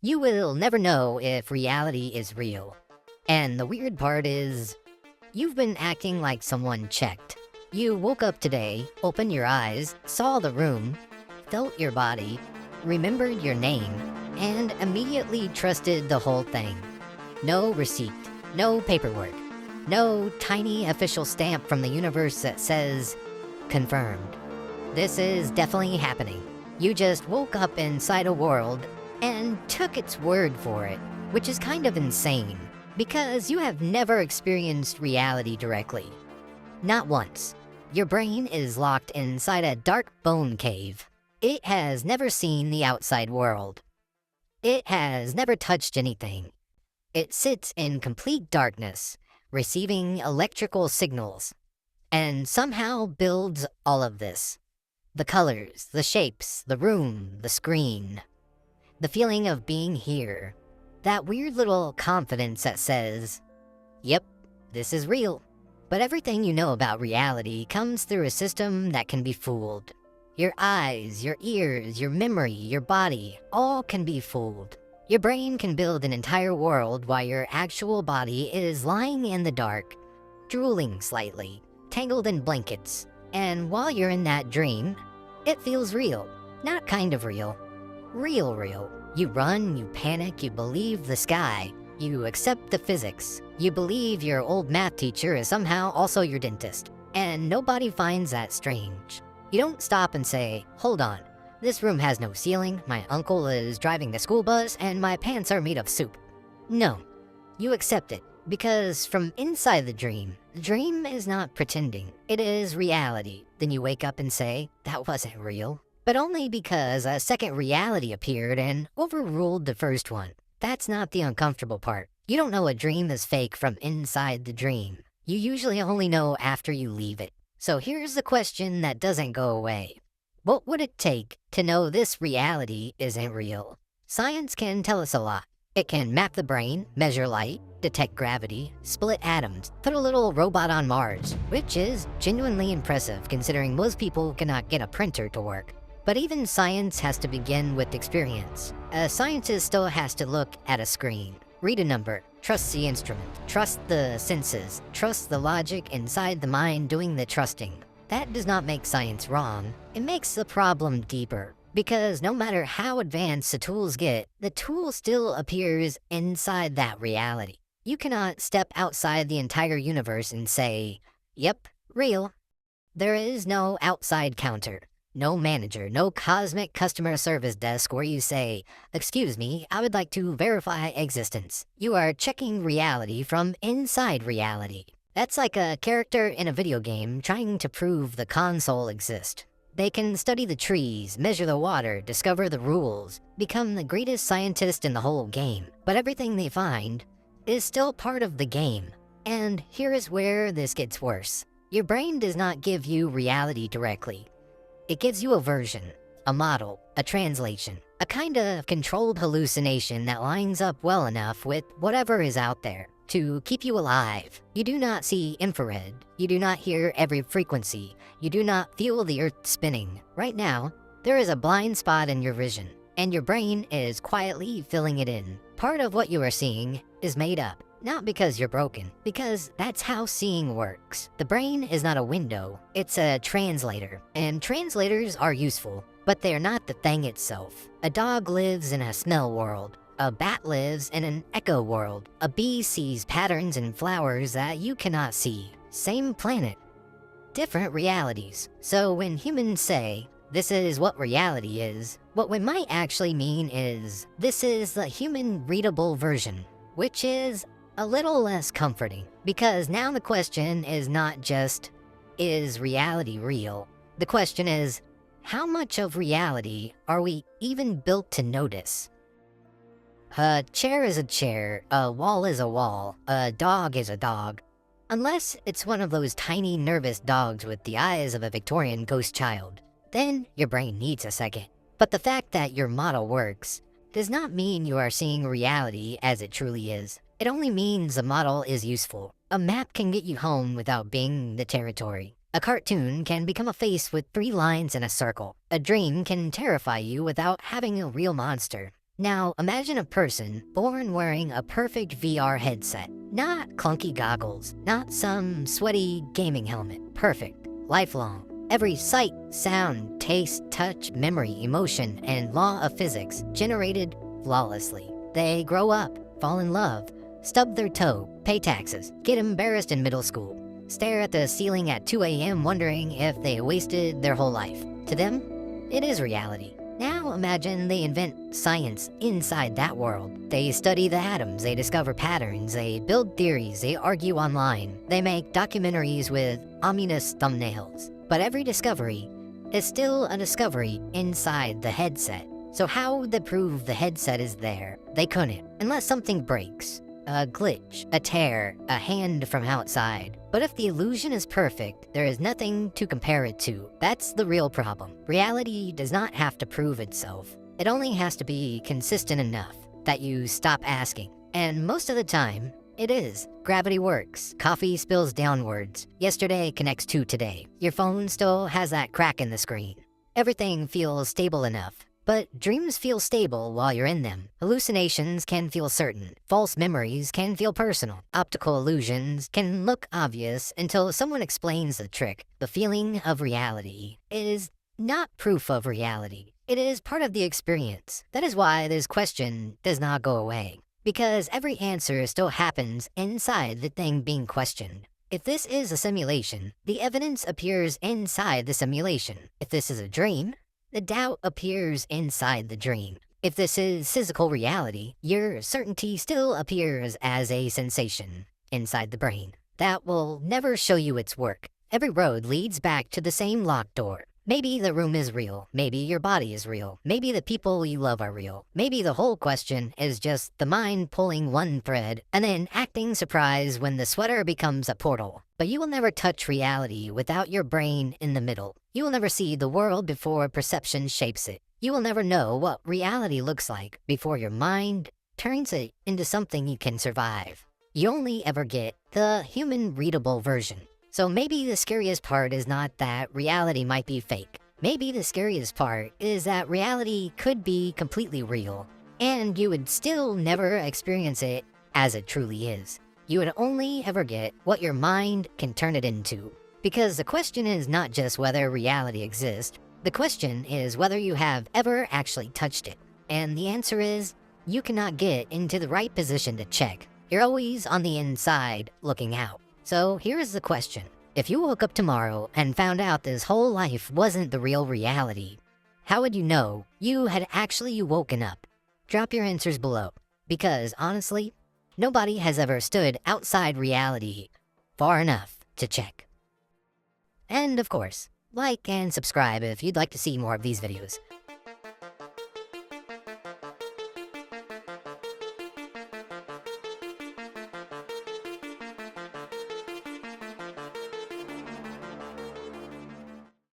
You will never know if reality is real. And the weird part is, you've been acting like someone checked. You woke up today, opened your eyes, saw the room, felt your body, remembered your name, and immediately trusted the whole thing. No receipt, no paperwork, no tiny official stamp from the universe that says, confirmed. This is definitely happening. You just woke up inside a world and took its word for it, which is kind of insane, because you have never experienced reality directly. Not once. Your brain is locked inside a dark bone cave. It has never seen the outside world. It has never touched anything. It sits in complete darkness, receiving electrical signals, and somehow builds all of this. The colors, the shapes, the room, the screen. The feeling of being here. That weird little confidence that says, yep, this is real. But everything you know about reality comes through a system that can be fooled. Your eyes, your ears, your memory, your body, all can be fooled. Your brain can build an entire world while your actual body is lying in the dark, drooling slightly, tangled in blankets. And while you're in that dream, it feels real. Not kind of real. Real. You run, you panic, you believe the sky. You accept the physics. You believe your old math teacher is somehow also your dentist. And nobody finds that strange. You don't stop and say, hold on, this room has no ceiling, my uncle is driving the school bus, and my pants are made of soup. No, you accept it, because from inside the dream is not pretending. It is reality. Then you wake up and say, that wasn't real. But only because a second reality appeared and overruled the first one. That's not the uncomfortable part. You don't know a dream is fake from inside the dream. You usually only know after you leave it. So here's the question that doesn't go away. What would it take to know this reality isn't real? Science can tell us a lot. It can map the brain, measure light, detect gravity, split atoms, put a little robot on Mars, which is genuinely impressive considering most people cannot get a printer to work. But even science has to begin with experience. A scientist still has to look at a screen, read a number, trust the instrument, trust the senses, trust the logic inside the mind doing the trusting. That does not make science wrong. It makes the problem deeper. Because no matter how advanced the tools get, the tool still appears inside that reality. You cannot step outside the entire universe and say, yep, real. There is no outside counter. No manager, no cosmic customer service desk where you say, excuse me, I would like to verify existence. You are checking reality from inside reality. That's like a character in a video game trying to prove the console exists. They can study the trees, measure the water, discover the rules, become the greatest scientist in the whole game. But everything they find is still part of the game. And here is where this gets worse. Your brain does not give you reality directly. It gives you a version, a model, a translation, a kind of controlled hallucination that lines up well enough with whatever is out there to keep you alive. You do not see infrared. You do not hear every frequency. You do not feel the earth spinning. Right now, there is a blind spot in your vision, and your brain is quietly filling it in. Part of what you are seeing is made up. Not because you're broken, because that's how seeing works. The brain is not a window, it's a translator. And translators are useful, but they're not the thing itself. A dog lives in a smell world. A bat lives in an echo world. A bee sees patterns in flowers that you cannot see. Same planet. Different realities. So when humans say, this is what reality is, what we might actually mean is, this is the human-readable version, which is a little less comforting, because now the question is not just, is reality real? The question is, how much of reality are we even built to notice? A chair is a chair, a wall is a wall, a dog is a dog. Unless it's one of those tiny nervous dogs with the eyes of a Victorian ghost child, then your brain needs a second. But the fact that your model works does not mean you are seeing reality as it truly is. It only means the model is useful. A map can get you home without being the territory. A cartoon can become a face with 3 lines and a circle. A dream can terrify you without having a real monster. Now, imagine a person born wearing a perfect VR headset. Not clunky goggles, not some sweaty gaming helmet. Perfect, lifelong. Every sight, sound, taste, touch, memory, emotion, and law of physics generated flawlessly. They grow up, fall in love, stub their toe, pay taxes, get embarrassed in middle school, stare at the ceiling at 2 a.m. wondering if they wasted their whole life. To them, it is reality. Now imagine they invent science inside that world. They study the atoms, they discover patterns, they build theories, they argue online, they make documentaries with ominous thumbnails. But every discovery is still a discovery inside the headset. So how would they prove the headset is there? They couldn't, unless something breaks. A glitch, a tear, a hand from outside. But if the illusion is perfect, there is nothing to compare it to. That's the real problem. Reality does not have to prove itself. It only has to be consistent enough that you stop asking. And most of the time, it is. Gravity works. Coffee spills downwards. Yesterday connects to today. Your phone still has that crack in the screen. Everything feels stable enough. But dreams feel stable while you're in them. Hallucinations can feel certain. False memories can feel personal. Optical illusions can look obvious until someone explains the trick. The feeling of reality is not proof of reality. It is part of the experience. That is why this question does not go away. Because every answer still happens inside the thing being questioned. If this is a simulation, the evidence appears inside the simulation. If this is a dream, the doubt appears inside the dream. If this is physical reality, your certainty still appears as a sensation inside the brain. That will never show you its work. Every road leads back to the same locked door. Maybe the room is real. Maybe your body is real. Maybe the people you love are real. Maybe the whole question is just the mind pulling one thread and then acting surprised when the sweater becomes a portal. But you will never touch reality without your brain in the middle. You will never see the world before perception shapes it. You will never know what reality looks like before your mind turns it into something you can survive. You only ever get the human-readable version. So maybe the scariest part is not that reality might be fake. Maybe the scariest part is that reality could be completely real, and you would still never experience it as it truly is. You would only ever get what your mind can turn it into. Because the question is not just whether reality exists, the question is whether you have ever actually touched it. And the answer is, you cannot get into the right position to check. You're always on the inside, looking out. So here's the question. If you woke up tomorrow and found out this whole life wasn't the real reality, how would you know you had actually woken up? Drop your answers below. Because honestly, nobody has ever stood outside reality far enough to check. And of course, like and subscribe if you'd like to see more of these videos.